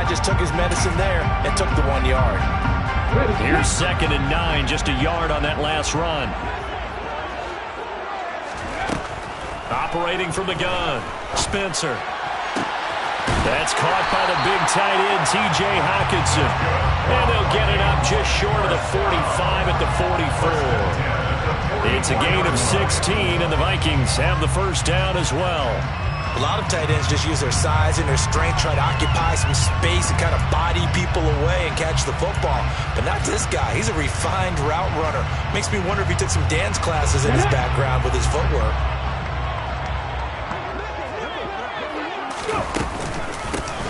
just took his medicine there and took the 1 yard. Here's 2nd and 9, just a yard on that last run. Operating from the gun, Spencer. That's caught by the big tight end, T.J. Hockenson. And they'll get it up just short of the 45 at the 44. It's a gain of 16, and the Vikings have the first down as well. A lot of tight ends just use their size and their strength, try to occupy some space and kind of body people away and catch the football. But not this guy. He's a refined route runner. Makes me wonder if he took some dance classes in his background with his footwork.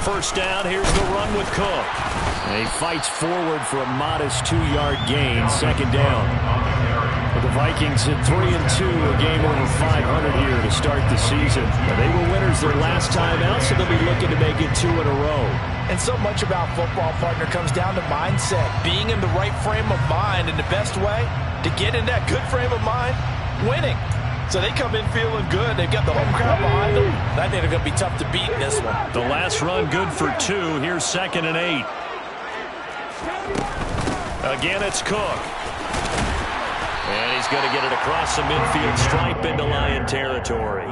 First down, here's the run with Cook. And he fights forward for a modest 2-yard gain, 2nd down. But the Vikings at 3-2, a game over 500 here to start the season. They were winners their last time out, so they'll be looking to make it 2 in a row. And so much about football, partner, comes down to mindset. Being in the right frame of mind, and the best way to get in that good frame of mind, winning. So they come in feeling good. They've got the home crowd behind them. I think they're going to be tough to beat in this one. The last run good for 2. Here's 2nd and 8. Again, it's Cook. And he's going to get it across the midfield stripe into Lion territory.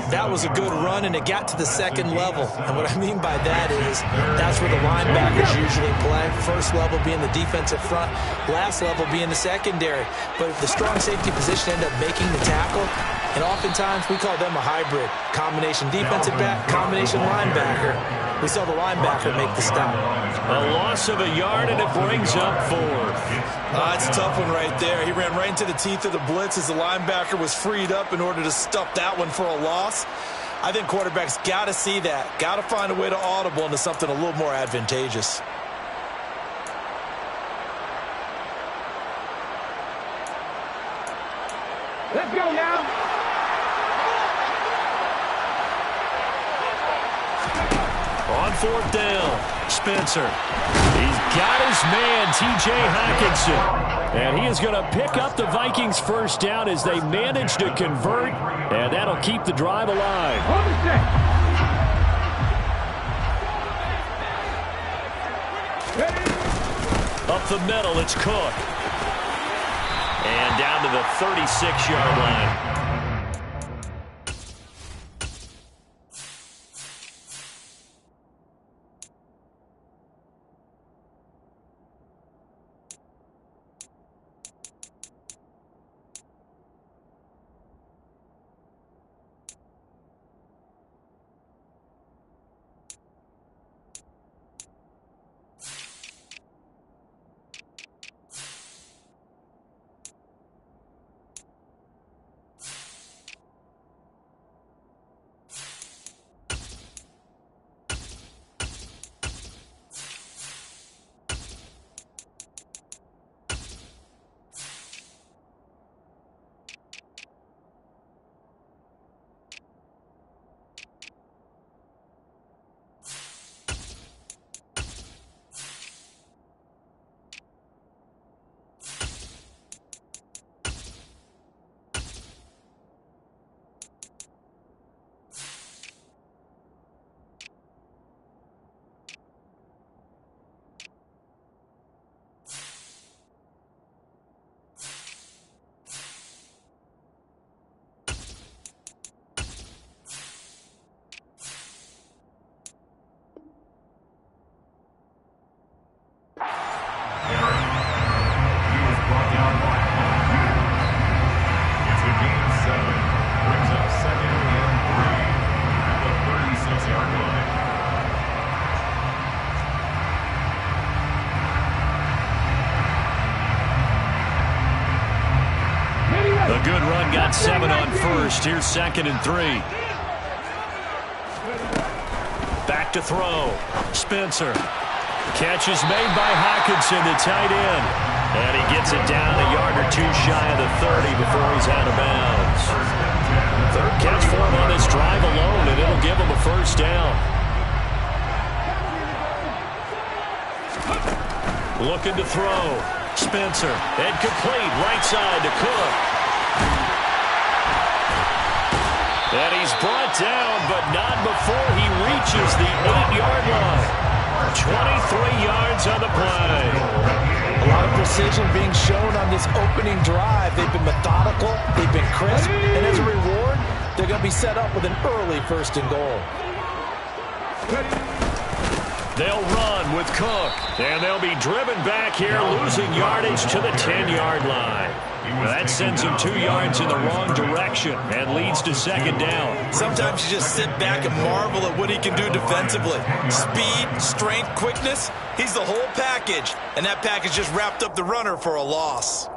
That was a good run, and it got to the 2nd level. And what I mean by that is that's where the linebackers usually play. First level being the defensive front, last level being the secondary. But if the strong safety position end up making the tackle, and oftentimes we call them a hybrid. Combination defensive back, combination linebacker. We saw the linebacker make the stop. A loss of a yard, and it brings up 4th. It's a tough one right there. He ran right into the teeth of the blitz as the linebacker was freed up in order to stuff that one for a loss. I think quarterbacks got to see that. Got to find a way to audible into something a little more advantageous. Let's go now. On 4th down, Spencer. He's got his man, T.J. Hockenson. And he is going to pick up the Vikings' first down as they manage to convert. And that'll keep the drive alive. Up the middle, it's Cook. And down to the 36-yard line. A good run, got 7 on first. Here's 2nd and 3. Back to throw. Spencer. Catch is made by Hockenson, the tight end. And he gets it down a yard or 2 shy of the 30 before he's out of bounds. 3rd catch for him on this drive alone, and it'll give him a first down. Looking to throw. Spencer. And complete right side to Cook. And he's brought down, but not before he reaches the 8-yard line. 23 yards on the play. A lot of precision being shown on this opening drive. They've been methodical, they've been crisp, and as a reward, they're going to be set up with an early 1st and goal. They'll run with Cook, and they'll be driven back here, losing yardage to the 10-yard line. That sends them 2 yards in the wrong direction and leads to 2nd down. Sometimes you just sit back and marvel at what he can do defensively. Speed, strength, quickness, he's the whole package, and that package just wrapped up the runner for a loss.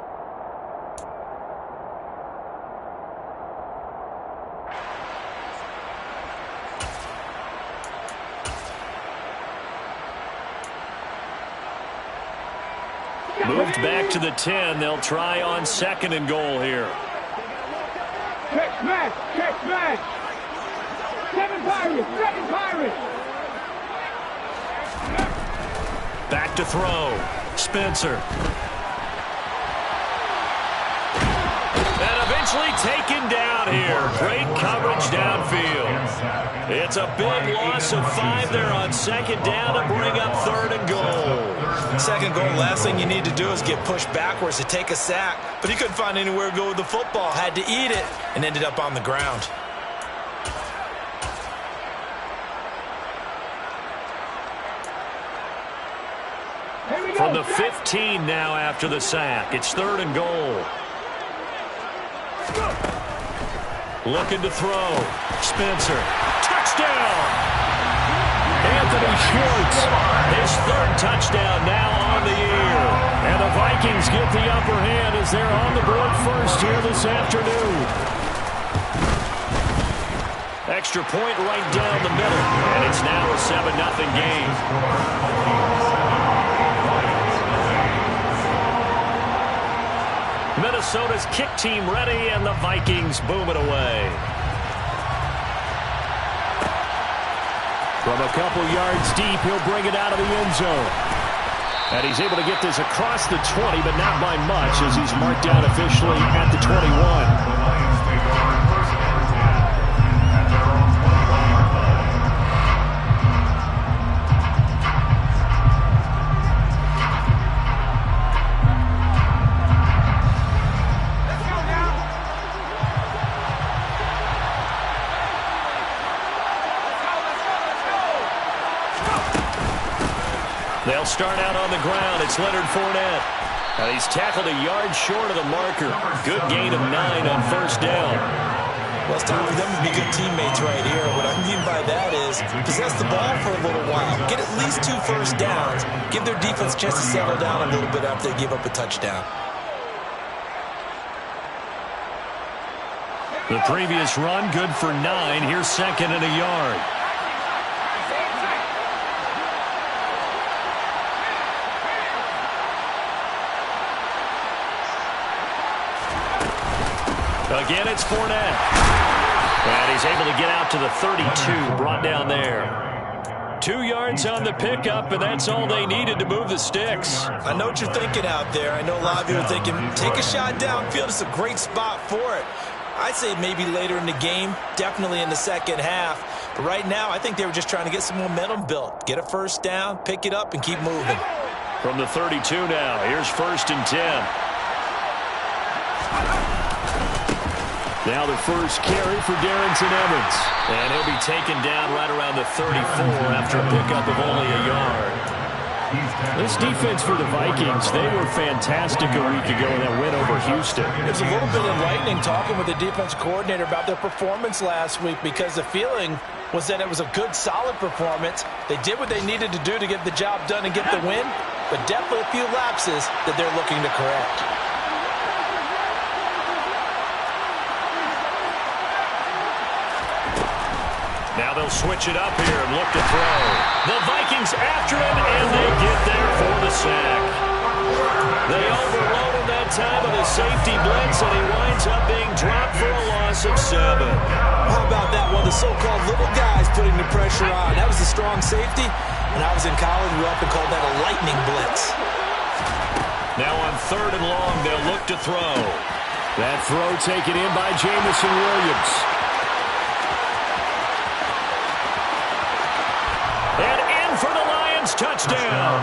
Moved back to the 10. They'll try on 2nd and goal here. Check smash! Check smash! 7 Pirates! 7 Pirates! Back to throw. Spencer. And eventually taken down here. Great coverage downfield. It's a big loss of 5 there on 2nd down to bring up 3rd and goal. 2nd goal, last thing you need to do is get pushed backwards to take a sack. But he couldn't find anywhere to go with the football. Had to eat it and ended up on the ground. From the 15 now after the sack. It's 3rd and goal. Looking to throw. Spencer. Touchdown! Anthony Schwartz, his 3rd touchdown now on the year. And the Vikings get the upper hand as they're on the board first here this afternoon. Extra point right down the middle. And it's now a 7-0 game. Minnesota's kick team ready, and the Vikings boom it away. From a couple yards deep, he'll bring it out of the end zone. And he's able to get this across the 20, but not by much, as he's marked down officially at the 21. They'll start out on the ground. It's Leonard Fournette. And he's tackled a yard short of the marker. Good gain of 9 on 1st down. Well, it's time for them to be good teammates right here. What I mean by that is possess the ball for a little while. Get at least 2 first downs. Give their defense a chance to settle down a little bit after they give up a touchdown. The previous run, good for 9. Here's 2nd and a yard. Again, it's Fournette. And he's able to get out to the 32, brought down there. 2 yards on the pickup, and that's all they needed to move the sticks. I know what you're thinking out there. I know a lot of you are thinking, take a shot downfield. It's a great spot for it. I'd say maybe later in the game, definitely in the 2nd half. But right now, I think they were just trying to get some momentum built. Get a first down, pick it up, and keep moving. From the 32 now, here's 1st and 10. Now the first carry for Darrington Evans. And he'll be taken down right around the 34 after a pickup of only a yard. This defense for the Vikings, they were fantastic a week ago in that win over Houston. It was a little bit enlightening talking with the defense coordinator about their performance last week, because the feeling was that it was a good, solid performance. They did what they needed to do to get the job done and get the win, but definitely a few lapses that they're looking to correct. Now they'll switch it up here and look to throw. The Vikings after him, and they get there for the sack. They overload him that time with a safety blitz, and he winds up being dropped for a loss of 7. How about that? One of the so-called little guys putting the pressure on. That was a strong safety. When I was in college, we often called that a lightning blitz. Now on 3rd and long, they'll look to throw. That throw taken in by Jamison Williams. And in for the Lions Lions touchdown.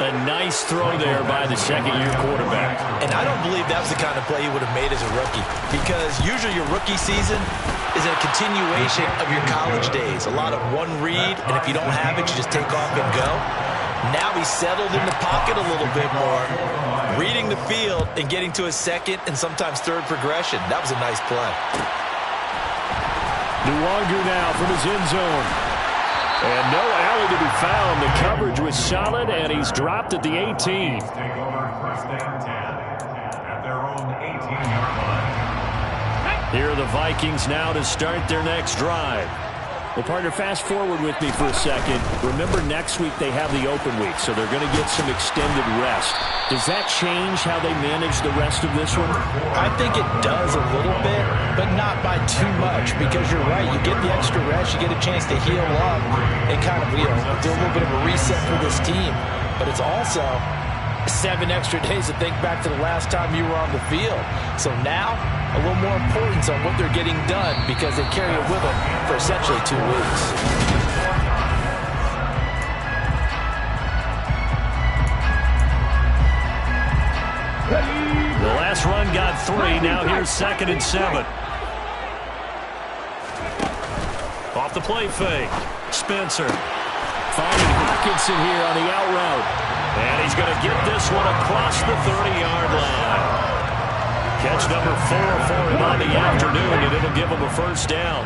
A nice throw there by the second-year quarterback. And I don't believe that was the kind of play he would have made as a rookie, because usually your rookie season is a continuation of your college days. A lot of one read, and if you don't have it, you just take off and go. Now he's settled in the pocket a little bit more, reading the field and getting to his second and sometimes third progression. That was a nice play. Nwangu now from his end zone. And no alley to be found. The coverage was solid, and he's dropped at the 18. Take over first and 10 at their own 18-yard line. Here are the Vikings now to start their next drive. Well, partner, fast forward with me for a second. Remember, next week they have the open week, so they're going to get some extended rest. Does that change how they manage the rest of this one? I think it does a little bit, but not by too much, because you're right. You get the extra rest. You get a chance to heal up and kind of, do a little bit of a reset for this team. But it's also 7 extra days to think back to the last time you were on the field. So now, a little more importance on what they're getting done, because they carry it with them for essentially 2 weeks. The last run got 3. Now here's 2nd and 7. Off the play fake. Spencer finding Hockenson here on the out route. And he's going to get this one across the 30-yard line. Catch number 4 for him on the afternoon, and it'll give him a first down.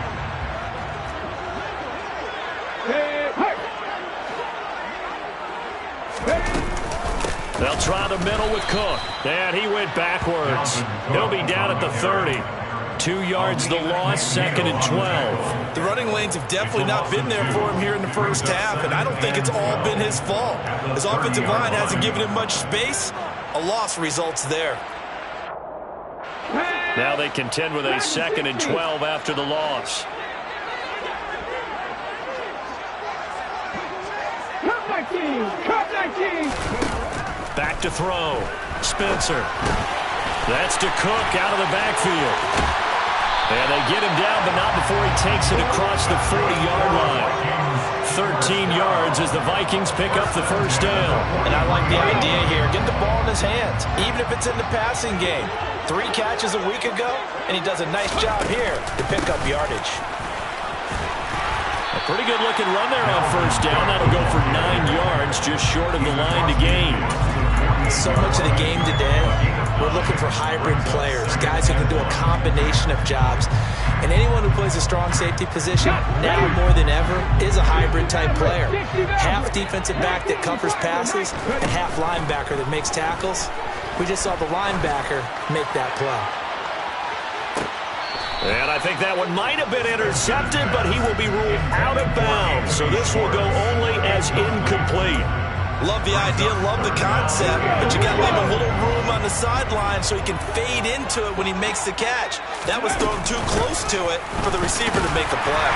They'll try the middle with Cook. And he went backwards. He'll be down at the 30. 2 yards the loss, 2nd and 12. The running lanes have definitely not been there for him here in the first half, and I don't think it's all been his fault. His offensive line hasn't given him much space. A loss results there. Now they contend with a 2nd and 12 after the loss. Back to throw. Spencer. That's to Cook out of the backfield. And they get him down, but not before he takes it across the 40-yard line. 13 yards as the Vikings pick up the first down. And I like the idea here. Get the ball in his hands, even if it's in the passing game. 3 catches a week ago, and he does a nice job here to pick up yardage. A pretty good-looking run there on first down. That'll go for 9 yards, just short of the line to gain. So much of the game today, we're looking for hybrid players, guys who can do a combination of jobs. And anyone who plays a strong safety position, now more than ever, is a hybrid-type player. Half defensive back that covers passes, and half linebacker that makes tackles. We just saw the linebacker make that play. And I think that one might have been intercepted, but he will be ruled out of bounds. So this will go only as incomplete. Love the idea, love the concept, but you got to leave a little room on the sideline so he can fade into it when he makes the catch. That was thrown too close to it for the receiver to make the play.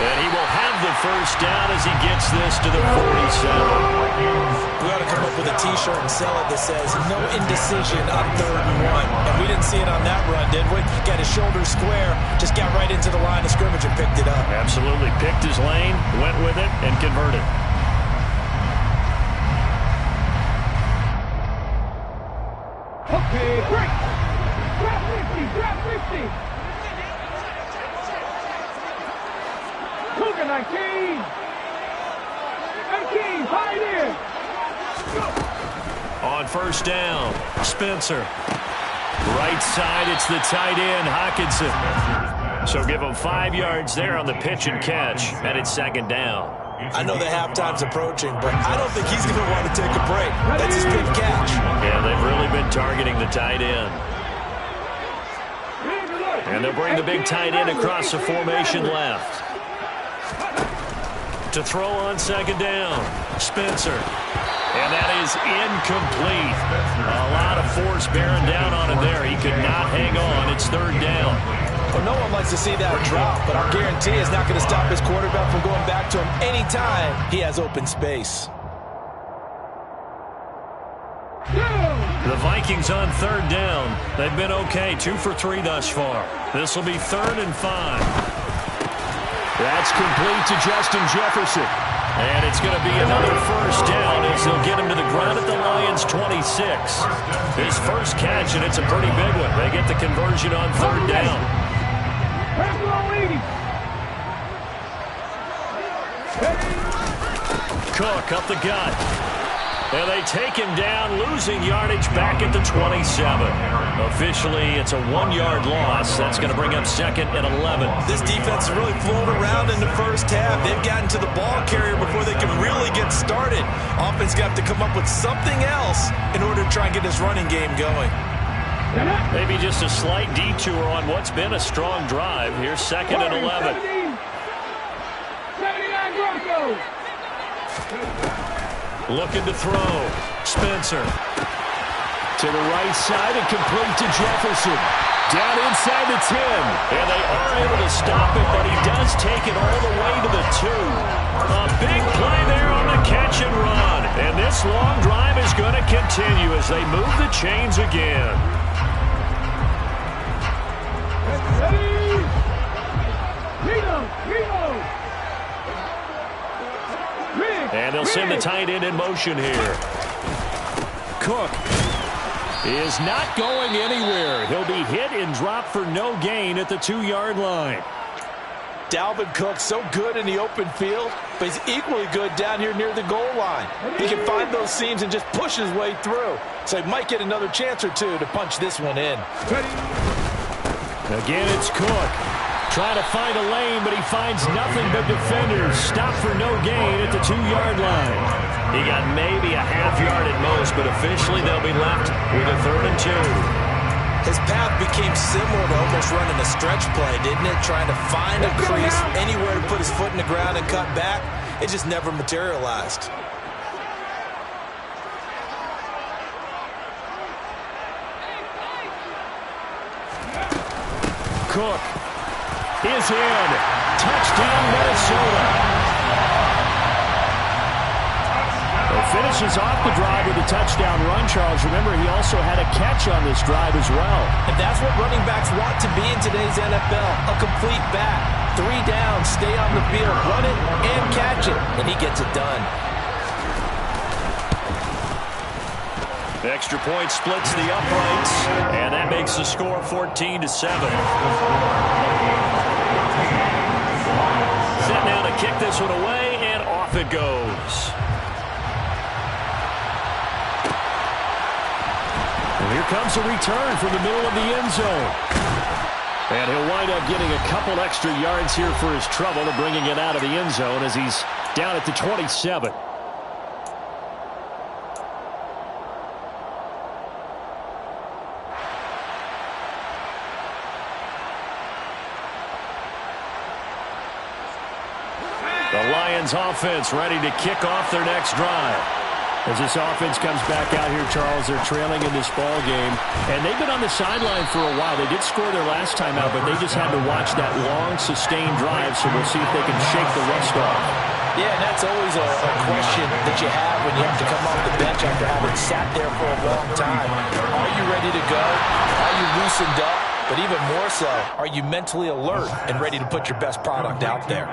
And he will have the first down as he gets this to the 47. We ought to come up with a T-shirt and sell it that says, no indecision on 3rd and 1. And we didn't see it on that run, did we? Got his shoulders square, just got right into the line of scrimmage and picked it up. Absolutely. Picked his lane, went with it, and converted. Okay, break. Drop 50, drop 50. Cougar 19. 19, hide in. On first down, Spencer. Right side, it's the tight end, Hockenson. So give him 5 yards there on the pitch and catch, and it's 2nd down. I know the halftime's approaching, but I don't think he's going to want to take a break. That's his big catch. Yeah, they've really been targeting the tight end. And they'll bring the big tight end across the formation left. To throw on 2nd down, Spencer. And that is incomplete. A lot of force bearing down on him there. He could not hang on. It's 3rd down. Well, no one likes to see that drop, but our guarantee is not going to stop his quarterback from going back to him anytime he has open space. The Vikings on 3rd down. They've been okay, 2 for 3 thus far. This will be 3rd and 5. That's complete to Justin Jefferson. And it's going to be another first down as they'll get him to the ground at the Lions' 26. His first catch, and it's a pretty big one. They get the conversion on third down. Cook up the gut. And they take him down, losing yardage back at the 27. Officially, it's a 1-yard loss. That's going to bring up second and 11. This defense has really flown around in the first half. They've gotten to the ball carrier before they can really get started. Offense got to come up with something else in order to try and get this running game going. Maybe just a slight detour on what's been a strong drive. Here's second and 11. 79 Broncos. Looking to throw. Spencer. To the right side and complete to Jefferson. Down inside the 10. And they are able to stop it, but he does take it all the way to the 2. A big play there on the catch and run. And this long drive is going to continue as they move the chains again. And they'll send the tight end in motion here. Cook is not going anywhere. He'll be hit and dropped for no gain at the 2-yard line. Dalvin Cook so good in the open field, but he's equally good down here near the goal line. He can find those seams and just push his way through. So he might get another chance or two to punch this one in. Again, it's Cook. Trying to find a lane, but he finds nothing but defenders. Stop for no gain at the 2-yard line. He got maybe a half yard at most, but officially they'll be left with a 3rd and 2. His path became similar to almost running a stretch play, didn't it? Trying to find a crease, anywhere to put his foot in the ground and cut back. It just never materialized. Cook is in. Touchdown, Minnesota. He finishes off the drive with a touchdown run, Charles. Remember, he also had a catch on this drive as well. And that's what running backs want to be in today's NFL. A complete back. 3 down, stay on the field, run it and catch it. And he gets it done. The extra point splits the uprights, and that makes the score 14-7. Set now to kick this one away, and off it goes. And here comes a return from the middle of the end zone. And he'll wind up getting a couple extra yards here for his trouble and bringing it out of the end zone as he's down at the 27. The Lions offense ready to kick off their next drive. As this offense comes back out here, Charles, they're trailing in this ball game. And they've been on the sideline for a while. They did score their last time out, but they just had to watch that long, sustained drive, so we'll see if they can shake the rust off. Yeah, and that's always a question that you have when you have to come off the bench after having sat there for a long time. Are you ready to go? Are you loosened up? But even more so, are you mentally alert and ready to put your best product out there?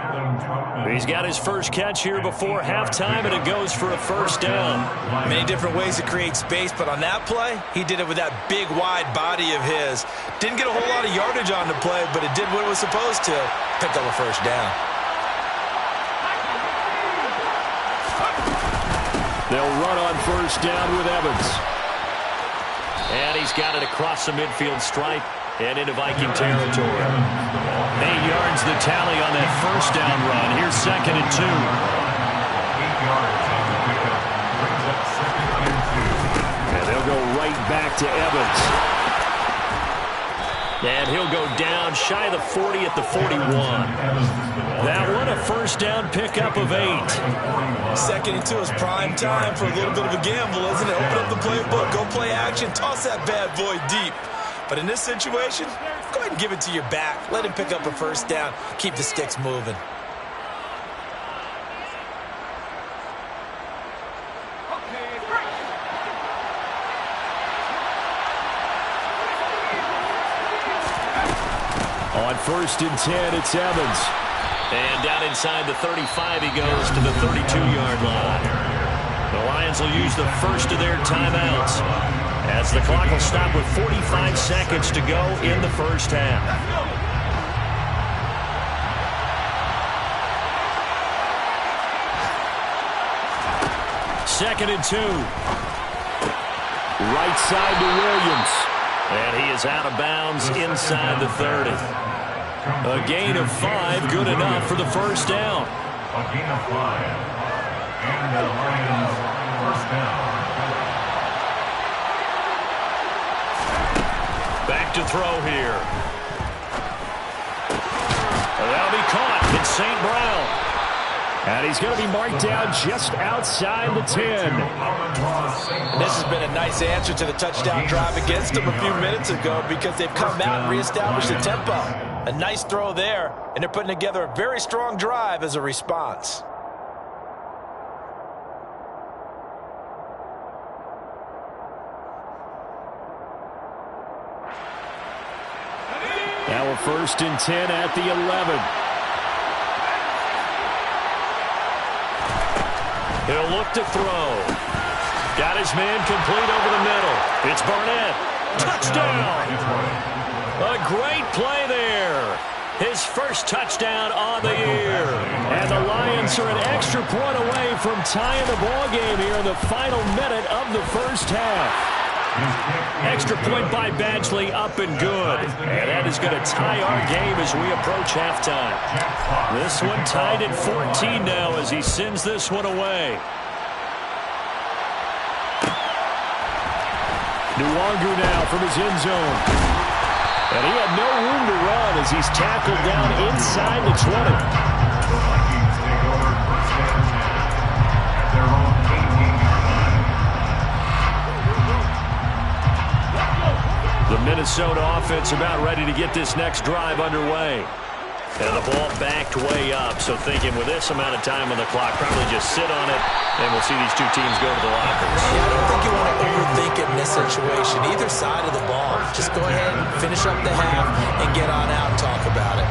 He's got his first catch here before halftime, and it goes for a first down. Many different ways to create space, but on that play, he did it with that big, wide body of his. Didn't get a whole lot of yardage on the play, but it did what it was supposed to. Pick up a first down. They'll run on first down with Evans. And he's got it across the midfield stripe and into Viking territory. 8 yards the tally on that first down run. Here's second and 2. 8 yards on the pickup. Brings up second and 2. And they'll go right back to Evans. And he'll go down shy of the 40 at the 41. That one a first down pickup of 8. Second and 2 is prime time for a little bit of a gamble, isn't it? Open up the playbook, go play action, toss that bad boy deep. But in this situation, go ahead and give it to your back. Let him pick up a first down. Keep the sticks moving. On first and 10, it's Evans. And down inside the 35, he goes to the 32-yard line. The Lions will use the first of their timeouts as the clock will stop with 45 seconds to go in the first half. Second and 2. Right side to Williams. And he is out of bounds inside the 30. A gain of 5, good enough for the first down. A gain of 5. And the Lions first down. Back to throw here. That'll be caught. It's St. Brown. And he's going to be marked down just outside the 10. And this has been a nice answer to the touchdown drive against them a few minutes ago because they've come out and reestablished the tempo. A nice throw there, and they're putting together a very strong drive as a response. Now we're first and 10 at the 11. He'll look to throw. Got his man complete over the middle. It's Barnett. Touchdown! A great play there. His first touchdown on the year. And the Lions are an extra point away from tying the ball game here in the final minute of the first half. Extra point by Badgley, up and good. And that is going to tie our game as we approach halftime. This one tied at 14 now as he sends this one away. Nwangu now from his end zone. And he had no room to run as he's tackled down inside the 20. The Vikings take over first down at their own 18-yard line. The Minnesota offense about ready to get this next drive underway. And the ball backed way up, so thinking with this amount of time on the clock, probably just sit on it, and we'll see these two teams go to the lockers. Yeah, I don't think you want to overthink it in this situation. Either side of the ball. Just go ahead and finish up the half and get on out and talk about it.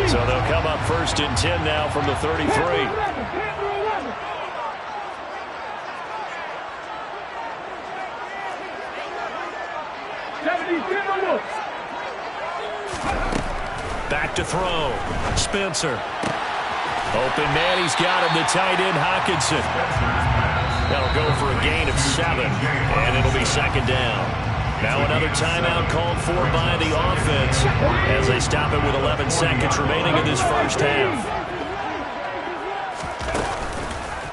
So they'll come up first and 10 now from the 33. Back to throw. Spencer. Open man, he's got him, the tight end, Hockenson. That'll go for a gain of 7, and it'll be second down. Now another timeout called for by the offense as they stop it with 11 seconds remaining in this first half.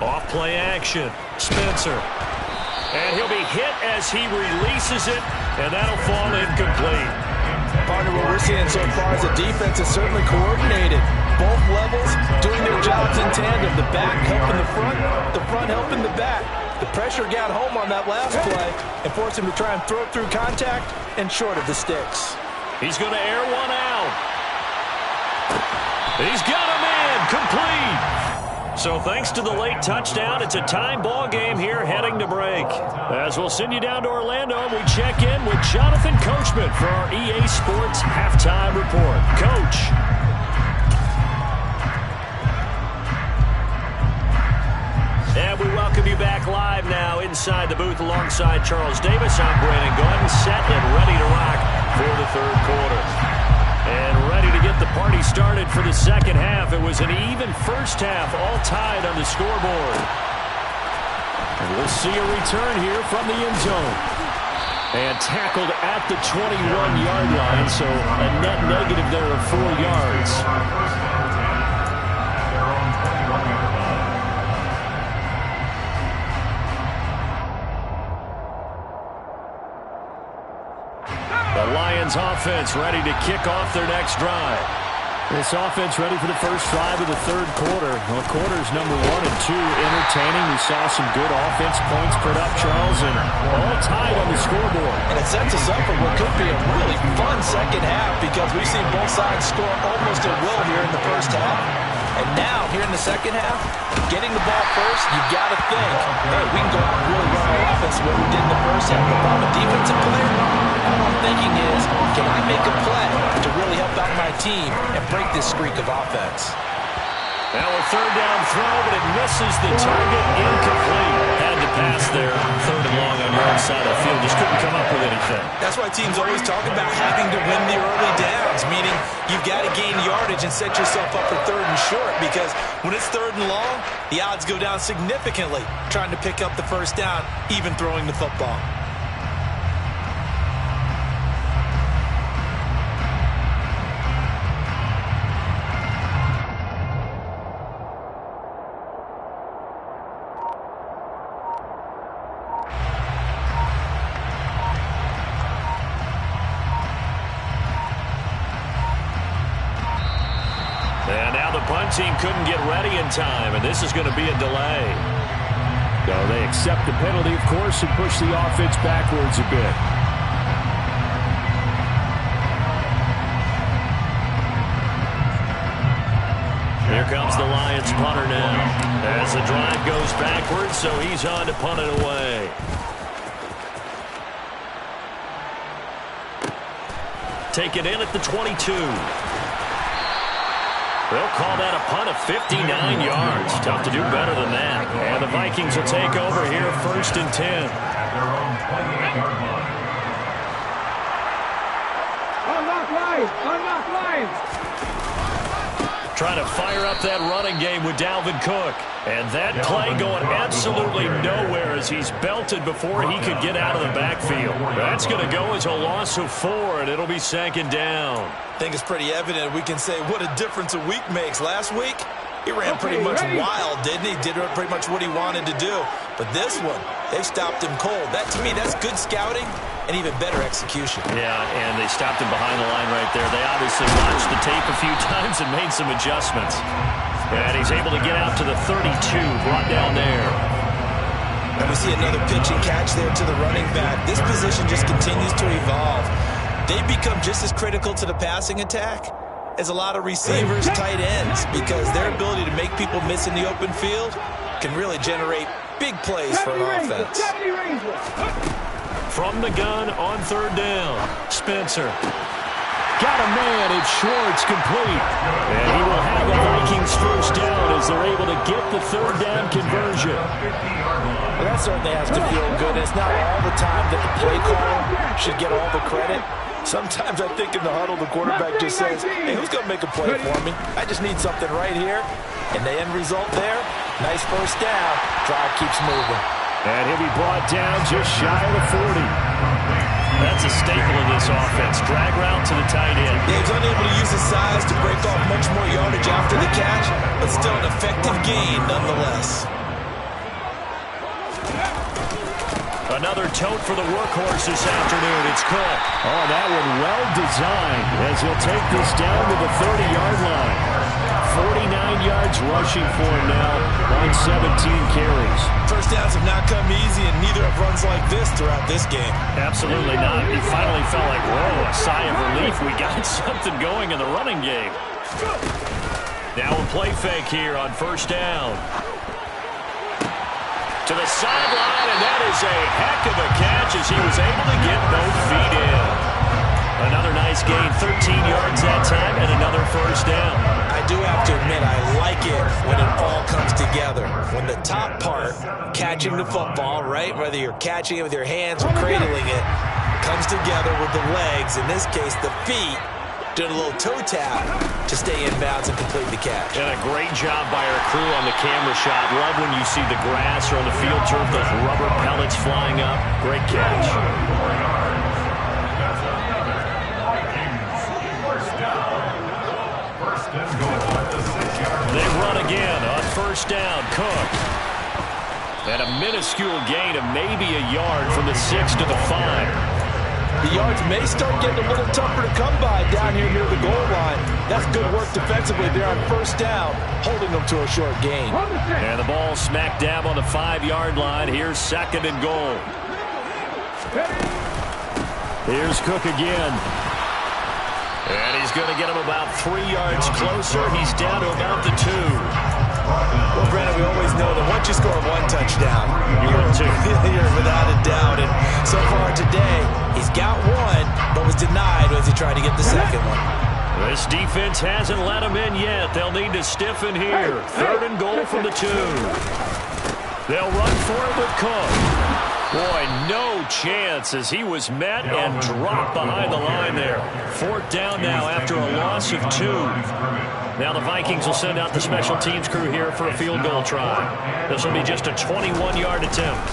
Off play action. Spencer. And he'll be hit as he releases it, and that'll fall incomplete. Partner, what we're seeing so far is the defense is certainly coordinated. Both levels doing their jobs in tandem. The back helping the front helping the back. The pressure got home on that last play and forced him to try and throw it through contact and short of the sticks. He's going to air one out. He's got him in, complete. So thanks to the late touchdown, it's a time ball game here heading to break. As we'll send you down to Orlando, we check in with Jonathan Coachman for our EA Sports Halftime Report. Coach. And we welcome you back live now inside the booth alongside Charles Davis. I'm Brandon Gaudin, set and ready to rock for the third quarter. And ready to get the party started for the second half. It was an even first half, all tied on the scoreboard. And we'll see a return here from the end zone. And tackled at the 21-yard line, so a net negative there of 4 yards. The Lions offense ready to kick off their next drive. This offense ready for the first drive of the third quarter. Well, quarters number 1 and 2 entertaining. We saw some good offense points put up, Charles, and all tied on the scoreboard. And it sets us up for what could be a really fun second half because we've seen both sides score almost at will here in the first half. And now, here in the the second half, getting the ball first, you've got to think, hey, we can go out and really run our offense the way we did in the first half. If I'm a defensive player, all I'm thinking is, can I make a play to really help out my team and break this streak of offense? Now a third down throw, but it misses the target, incomplete. Had to pass there, third and long on your own side of the field. Just couldn't come up with anything. That's why teams always talk about having to win the early downs, meaning you've got to gain yardage and set yourself up for third and short, because when it's third and long, the odds go down significantly trying to pick up the first down, even throwing the football. Team couldn't get ready in time, and this is going to be a delay. So they accept the penalty, of course, and push the offense backwards a bit. Here comes the Lions punter now. As the drive goes backwards, so he's on to punt it away. Take it in at the 22. They'll call that a punt of 59 yards. Tough to do better than that. And the Vikings will take over here, 1st and 10. At their own 28-yard line. Unlock lines! Unlock lines! Trying to fire up that running game with Dalvin Cook. And that play going absolutely nowhere as he's belted before he could get out of the backfield. That's going to go as a loss of 4, and it'll be 2nd down. I think it's pretty evident we can say what a difference a week makes. Last week, he ran pretty much wild, didn't he? Did pretty much what he wanted to do. But this one, they stopped him cold. That, to me, that's good scouting and even better execution. Yeah, and they stopped him behind the line right there. They obviously watched the tape a few times and made some adjustments. And he's able to get out to the 32, brought down there. And we see another pitch and catch there to the running back. This position just continues to evolve. They become just as critical to the passing attack as a lot of receivers, tight ends, because their ability to make people miss in the open field can really generate big plays for an offense. From the gun on 3rd down, Spencer. Got a man, it's Schwartz, complete. And he will have the Vikings 1st down as they're able to get the 3rd down conversion. Well, that certainly has to feel good. It's not all the time that the play caller should get all the credit. Sometimes I think in the huddle, the quarterback just says, hey, who's going to make a play for me? I just need something right here. And the end result there, nice 1st down. Drive keeps moving. And he'll be brought down just shy of the 40. That's a staple of this offense. Drag route to the tight end. Yeah, he's unable to use his size to break off much more yardage after the catch, but still an effective gain nonetheless. Another tote for the workhorse this afternoon. It's Cook. Oh, that one well designed as he'll take this down to the 30-yard line. 49 yards rushing for him now on 17 carries. First downs have not come easy, and neither have runs like this throughout this game. Absolutely not. He finally felt like, whoa, a sigh of relief. We got something going in the running game. Now a play fake here on 1st down. To the sideline, and that is a heck of a catch as he was able to get both feet in. Another nice gain, 13 yards that time, and another 1st down. I do have to admit, I like it when it all comes together. When the top part, catching the football, right, whether you're catching it with your hands or cradling it, comes together with the legs, in this case the feet, doing a little toe tap to stay in bounds and complete the catch. And a great job by our crew on the camera shot. Love when you see the grass or on the field turf, those rubber pellets flying up. Great catch. They run again on 1st down. Cook. And a minuscule gain of maybe a yard from the 6 to the 5. The yards may start getting a little tougher to come by down here near the goal line. That's good work defensively there on 1st down, holding them to a short gain. And the ball smack dab on the 5-yard line. Here's 2nd and goal. Here's Cook again. And he's going to get him about 3 yards closer. He's down to about the 2. today. He's got one, but was denied as he tried to get the second one. This defense hasn't let him in yet. They'll need to stiffen here. 3rd and goal from the 2. They'll run for it with Cook. Boy, no chance as he was met and dropped behind the line there. 4th down now after a loss of 2. Now the Vikings will send out the special teams crew here for a field goal try. This will be just a 21-yard attempt.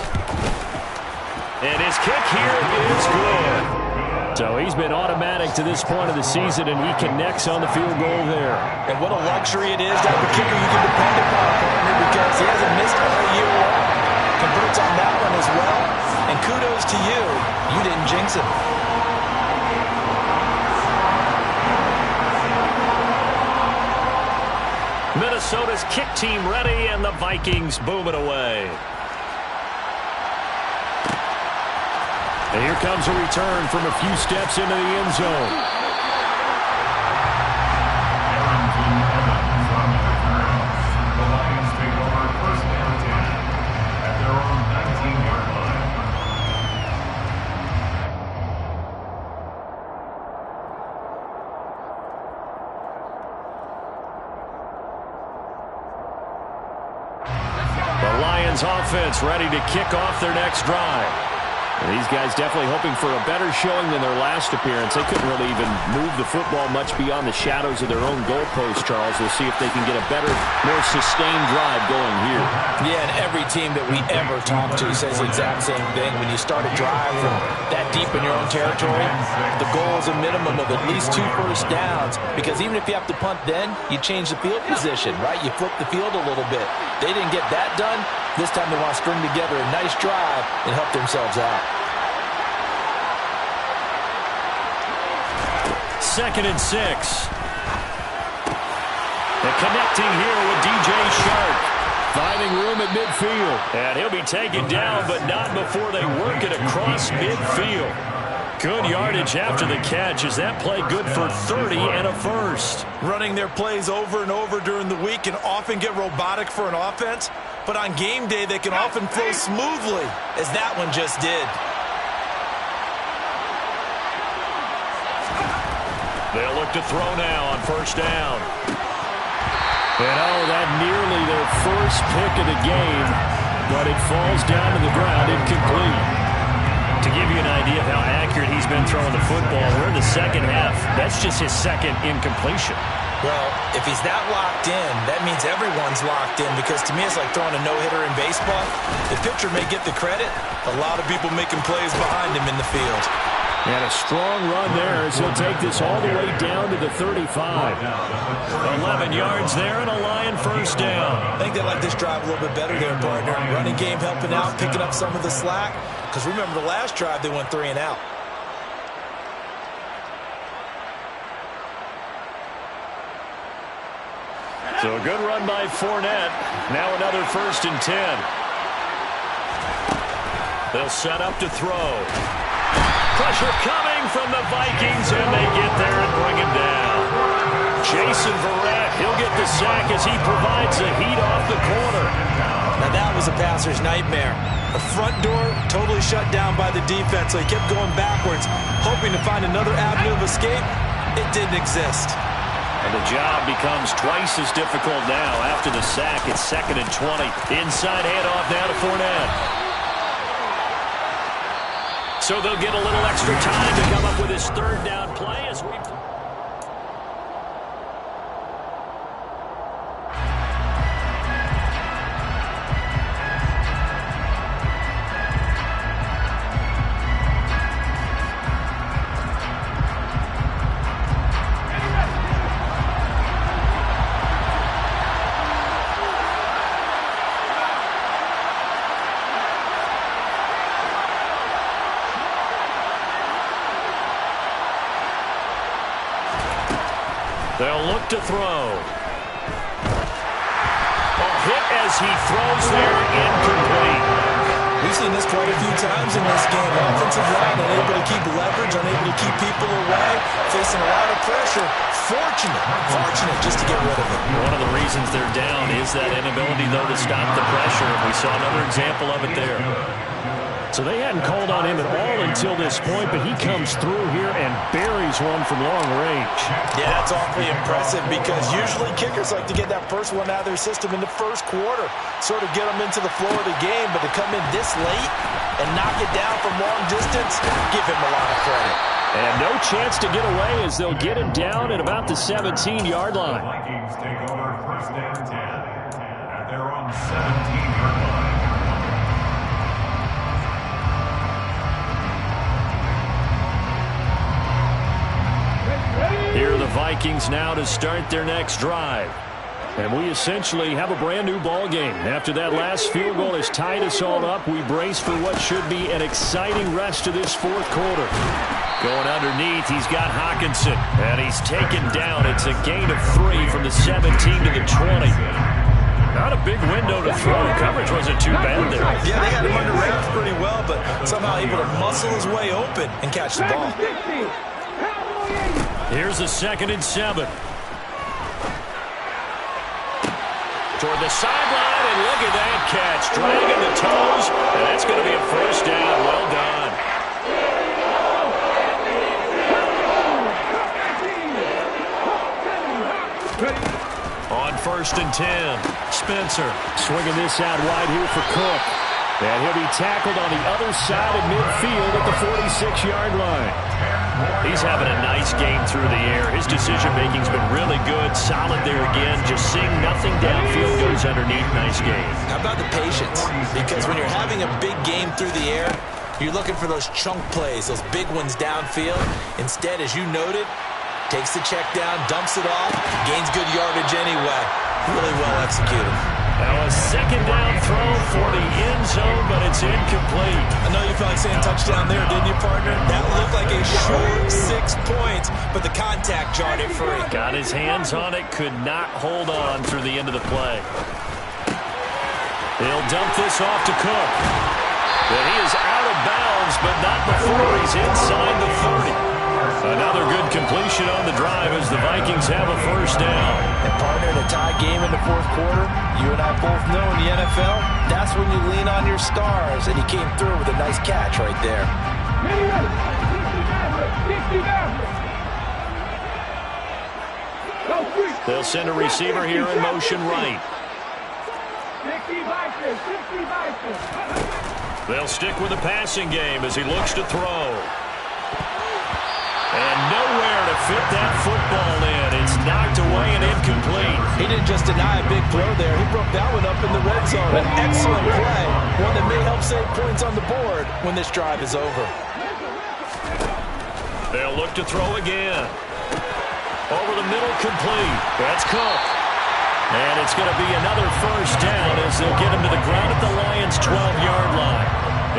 And his kick here is good. So he's been automatic to this point of the season, and he connects on the field goal there. And what a luxury it is to have a kicker you can depend upon, partner, because he hasn't missed all year long. Converts on that one as well. And kudos to you. You didn't jinx it. Minnesota's kick team ready, and the Vikings boom it away. And here comes a return from a few steps into the end zone. The Lions take over 1st and 10 at their own 19-yard line. The Lions offense ready to kick off their next drive. These guys definitely hoping for a better showing than their last appearance. They couldn't really even move the football much beyond the shadows of their own goalpost, Charles. We'll see if they can get a better, more sustained drive going here. Yeah, and every team that we ever talk to says the exact same thing. When you start a drive from that deep in your own territory, the goal is a minimum of at least 2 first downs, because even if you have to punt then, you change the field position, right? You flip the field a little bit. They didn't get that done. This time they want to string together a nice drive and help themselves out. 2nd and 6. And connecting here with DJ Shark. Finding room at midfield. And he'll be taken down, but not before they work it across midfield. Good yardage after the catch. Is that play good for 30 and a first? Running their plays over and over during the week can often get robotic for an offense, but on game day they can often flow smoothly, as that one just did. They'll look to throw now on 1st down. And that nearly their first pick of the game, but it falls down to the ground incomplete. To give you an idea of how accurate he's been throwing the football, we're in the second half. That's just his 2nd incompletion. Well, if he's that locked in, that means everyone's locked in, because to me it's like throwing a no-hitter in baseball. The pitcher may get the credit, a lot of people making plays behind him in the field. And a strong run there as he'll take this all the way down to the 35. 11 yards there and a Lion first down. I think they like this drive a little bit better there, partner. Running game helping out, picking up some of the slack. Because remember the last drive, they went 3 and out. So a good run by Fournette. Now another 1st and 10. They'll set up to throw. Pressure coming from the Vikings, and they get there and bring him down. Jason Verrett, he'll get the sack as he provides the heat off the corner. Now that was a passer's nightmare. The front door totally shut down by the defense, so he kept going backwards, hoping to find another avenue of escape. It didn't exist. And the job becomes twice as difficult now after the sack. It's 2nd and 20. Inside handoff now to Fournette. So they'll get a little extra time to come up with his 3rd down play as we... They'll look to throw. A hit as he throws there, incomplete. We've seen this quite a few times in this game. Offensive line unable to keep leverage, unable to keep people away, facing a lot of pressure. Fortunate just to get rid of it. One of the reasons they're down is that inability, though, to stop the pressure. We saw another example of it there. So they hadn't called on him at all until this point, but he comes through here and buries one from long range. Yeah, that's awfully impressive because usually kickers like to get that first one out of their system in the first quarter, sort of get them into the flow of the game, but to come in this late and knock it down from long distance, give him a lot of credit. And no chance to get away as they'll get him down at about the 17-yard line. Vikings take over first and 10 at their own 17-yard line. Here are the Vikings now to start their next drive. And we essentially have a brand new ball game. After that last field goal has tied us all up, we brace for what should be an exciting rest of this fourth quarter. Going underneath, he's got Hockenson, and he's taken down. It's a gain of 3 from the 17 to the 20. Not a big window to throw. Coverage wasn't too bad there. Yeah, they had him under wraps pretty well, but somehow able to muscle his way open and catch the ball. Here's a 2nd and 7. Toward the sideline, and look at that catch. Dragging the toes, and that's going to be a first down. Well done. On 1st and 10, Spencer swinging this out wide here for Cook. And he'll be tackled on the other side of midfield at the 46-yard line. He's having a nice game through the air. His decision-making's been really good. Solid there again. Just seeing nothing downfield goes underneath. Nice game. How about the patience? Because when you're having a big game through the air, you're looking for those chunk plays, those big ones downfield. Instead, as you noted, takes the check down, dumps it off, gains good yardage anyway. Really well executed. Now a 2nd down throw for the end zone, but it's incomplete. I know you felt like saying touchdown there, didn't you, partner? That looked like a short 6 points, but the contact jarred it free. Got his hands on it, could not hold on through the end of the play. They'll dump this off to Cook. But he is out of bounds, but not before he's inside the 30. Another good completion on the drive as the Vikings have a first down. And partner, in a tie game in the fourth quarter, you and I both know in the NFL, that's when you lean on your stars, and he came through with a nice catch right there. They'll send a receiver here in motion right. They'll stick with the passing game as he looks to throw. And nowhere to fit that football in. It's knocked away and incomplete. He didn't just deny a big throw there. He broke that one up in the red zone. An excellent play. One that may help save points on the board when this drive is over. They'll look to throw again. Over the middle, complete. That's Cook. And it's going to be another first down as they'll get him to the ground at the Lions' 12-yard line.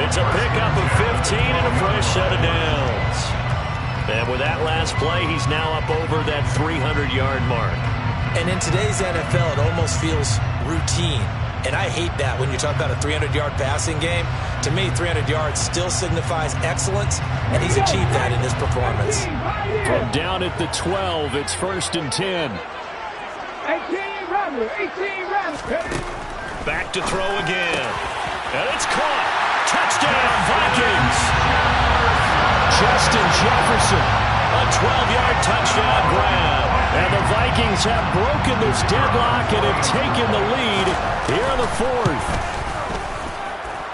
It's a pickup of 15 and a fresh set of downs. And with that last play, he's now up over that 300-yard mark. And in today's NFL, it almost feels routine. And I hate that when you talk about a 300-yard passing game. To me, 300 yards still signifies excellence, and he's achieved that in this performance. From down at the 12, it's 1st and 10. 18 Rattler. Back to throw again. And it's caught. Touchdown, Vikings. Justin Jefferson, a 12-yard touchdown grab. And the Vikings have broken this deadlock and have taken the lead here in the fourth.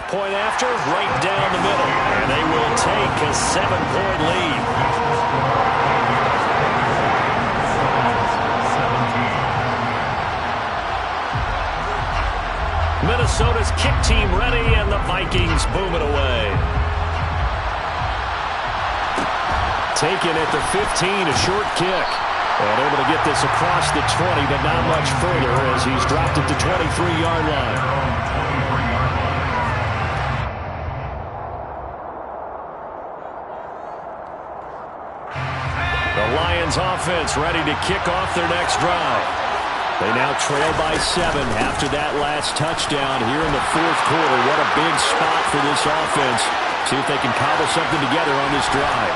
Point after, right down the middle. And they will take a 7-point lead. Minnesota's kick team ready, and the Vikings boom it away. Taken at the 15, a short kick. And able to get this across the 20, but not much further as he's dropped at the 23-yard line. The Lions offense ready to kick off their next drive. They now trail by 7 after that last touchdown here in the fourth quarter. What a big spot for this offense. See if they can cobble something together on this drive.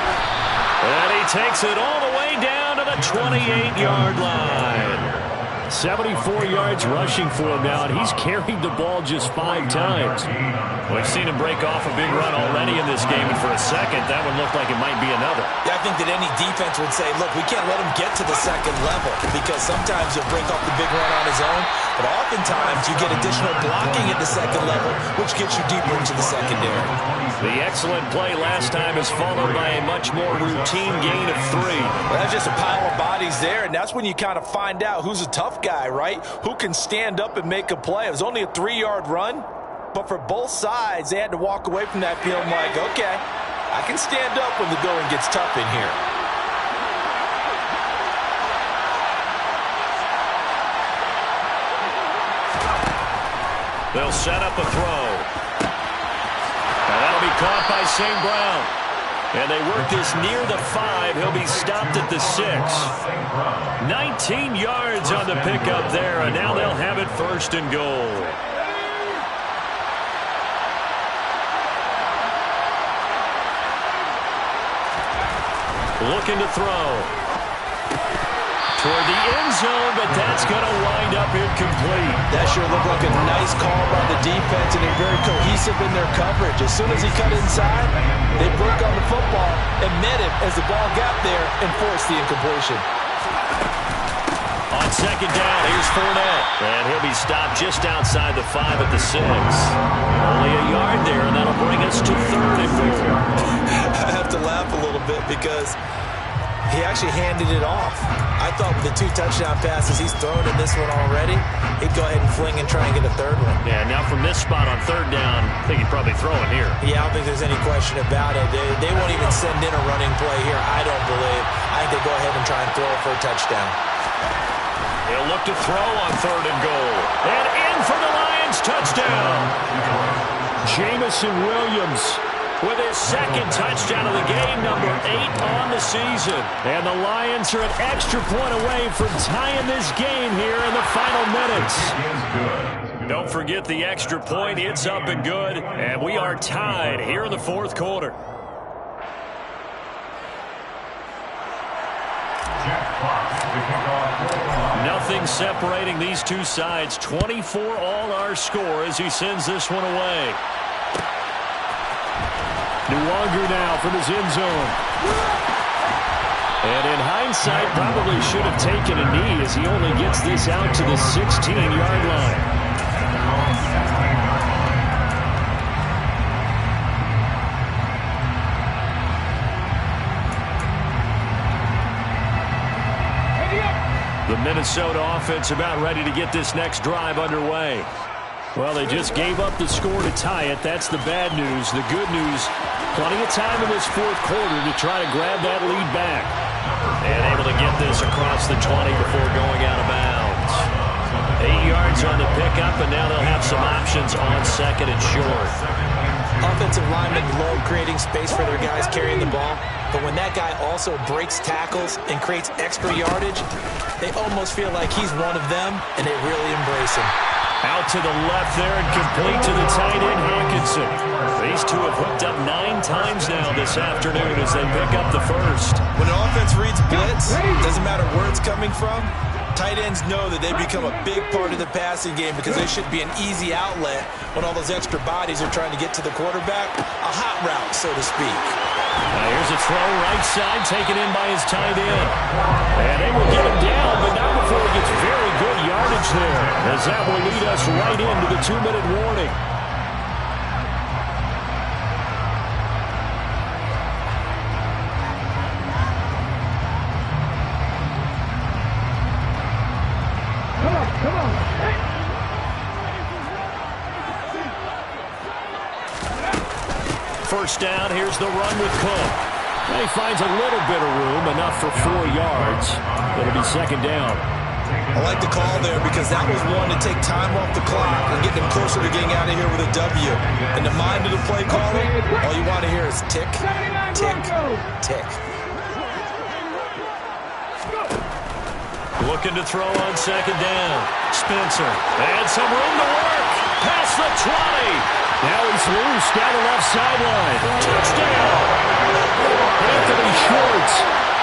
And he takes it all the way down to the 28-yard line. 74 yards rushing for him now, and he's carried the ball just 5 times. We've seen him break off a big run already in this game, and for a second, that one looked like it might be another. Yeah, I think that any defense would say, look, we can't let him get to the second level, because sometimes he'll break off the big run on his own, but oftentimes you get additional blocking at the second level, which gets you deeper into the secondary. The excellent play last time is followed by a much more routine gain of 3. Well, that's just a pile of bodies there, and that's when you kind of find out who's a tough guy, right? Who can stand up and make a play. It was only a 3-yard run, but for both sides, they had to walk away from that feeling like, okay, I can stand up when the going gets tough in here. They'll set up a throw. And that'll be caught by St. Brown. And they work this near the 5. He'll be stopped at the 6. 19 yards on the pickup there, and now they'll have it 1st and goal. Looking to throw. Toward the end zone, but that's going to wind up incomplete. That sure looked like a nice call by the defense, and they're very cohesive in their coverage. As soon as he cut inside, they broke on the football and met him as the ball got there and forced the incompletion. On 2nd down, here's Fournette. And he'll be stopped just outside the 5 at the 6. Only a yard there, and that'll bring us to 3rd and goal. I have to laugh a little bit because he actually handed it off. I thought with the 2 touchdown passes he's thrown in this one already, he'd go ahead and fling and try and get a 3rd one. Yeah, now from this spot on 3rd down, I think he'd probably throw it here. Yeah, I don't think there's any question about it. They won't even send in a running play here, I don't believe. I think they go ahead and try and throw it for a touchdown. He'll look to throw on 3rd and goal. And in for the Lions, touchdown. Jameson Williams with his 2nd touchdown of the game, number 8 on the season. And the Lions are an extra point away from tying this game here in the final minutes. Don't forget the extra point. It's up and good. And we are tied here in the 4th quarter. Nothing separating these two sides. 24 all our score as he sends this one away. Nwangu now from his end zone. And in hindsight, probably should have taken a knee as he only gets this out to the 16-yard line. The Minnesota offense about ready to get this next drive underway. Well, they just gave up the score to tie it. That's the bad news. The good news, plenty of time in this 4th quarter to try to grab that lead back. And able to get this across the 20 before going out of bounds. 8 yards on the pickup, and now they'll have some options on 2nd and short. Offensive linemen love creating space for their guys carrying the ball, but when that guy also breaks tackles and creates extra yardage, they almost feel like he's one of them, and they really embrace him. Out to the left there and complete to the tight end, Hockenson. These two have hooked up 9 times now this afternoon as they pick up the 1st. When an offense reads blitz, doesn't matter where it's coming from, tight ends know that they become a big part of the passing game because they should be an easy outlet when all those extra bodies are trying to get to the quarterback. A hot route, so to speak. Now here's a throw right side taken in by his tight end. And they will get him down, but not before he gets very good yardage there, as that will lead us right into the 2-minute warning. Come on. First down, here's the run with Cook. And he finds a little bit of room, enough for 4 yards. It'll be 2nd down. I like the call there because that was one to take time off the clock and get them closer to getting out of here with a W. In the mind of the play caller, all you want to hear is tick, tick, tick. Looking to throw on 2nd down. Spencer. And some room to work. Past the 20. Now he's loose down the left sideline. Touchdown. Anthony Schwartz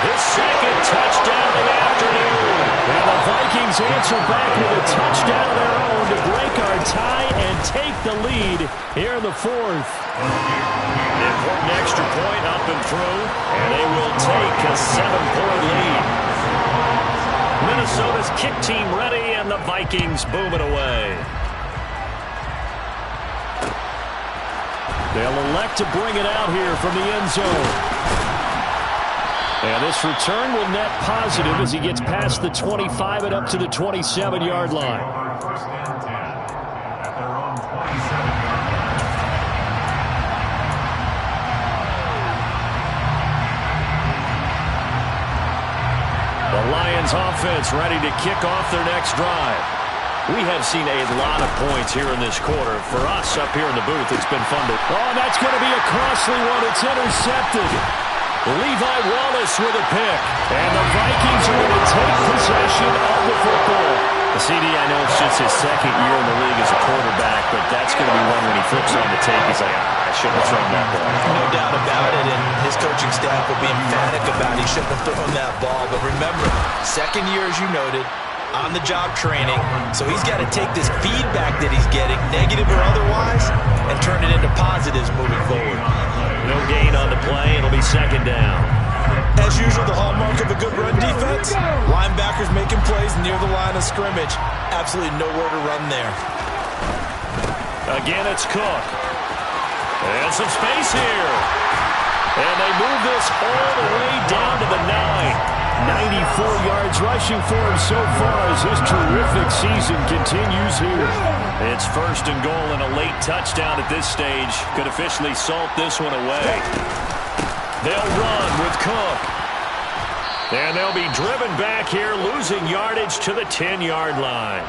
His second touchdown of the afternoon. And the Vikings answer back with a touchdown of their own to break our tie and take the lead here in the fourth. Important extra point up and through, and they will take a 7-point lead. Minnesota's kick team ready, and the Vikings boom it away. They'll elect to bring it out here from the end zone. And this return will net positive as he gets past the 25 and up to the 27-yard line. First and 10 at their own 27-yard The Lions offense ready to kick off their next drive. We have seen a lot of points here in this quarter. For us up here in the booth, it's been fun to... Oh, that's going to be a costly one. It's intercepted. Levi Wallace with a pick. And the Vikings are going to take possession of the football. CD, I know it's just his second year in the league as a quarterback, but that's going to be one when he flips on the tape. He's like, I shouldn't have thrown that ball. No doubt about it, and his coaching staff will be emphatic about he shouldn't have thrown that ball. But remember, second year, as you noted, on-the-job training, so he's got to take this feedback that he's getting, negative or otherwise, and turn it into positives moving forward. No gain on the play. It'll be second down. As usual, the hallmark of a good run defense, linebackers making plays near the line of scrimmage. Absolutely nowhere to run there. Again, it's Cook. And some space here. And they move this all the way down to the 9. 94 yards rushing for him so far as his terrific season continues here. It's first and goal and a late touchdown at this stage. Could officially salt this one away. They'll run with Cook. And they'll be driven back here, losing yardage to the 10-yard line.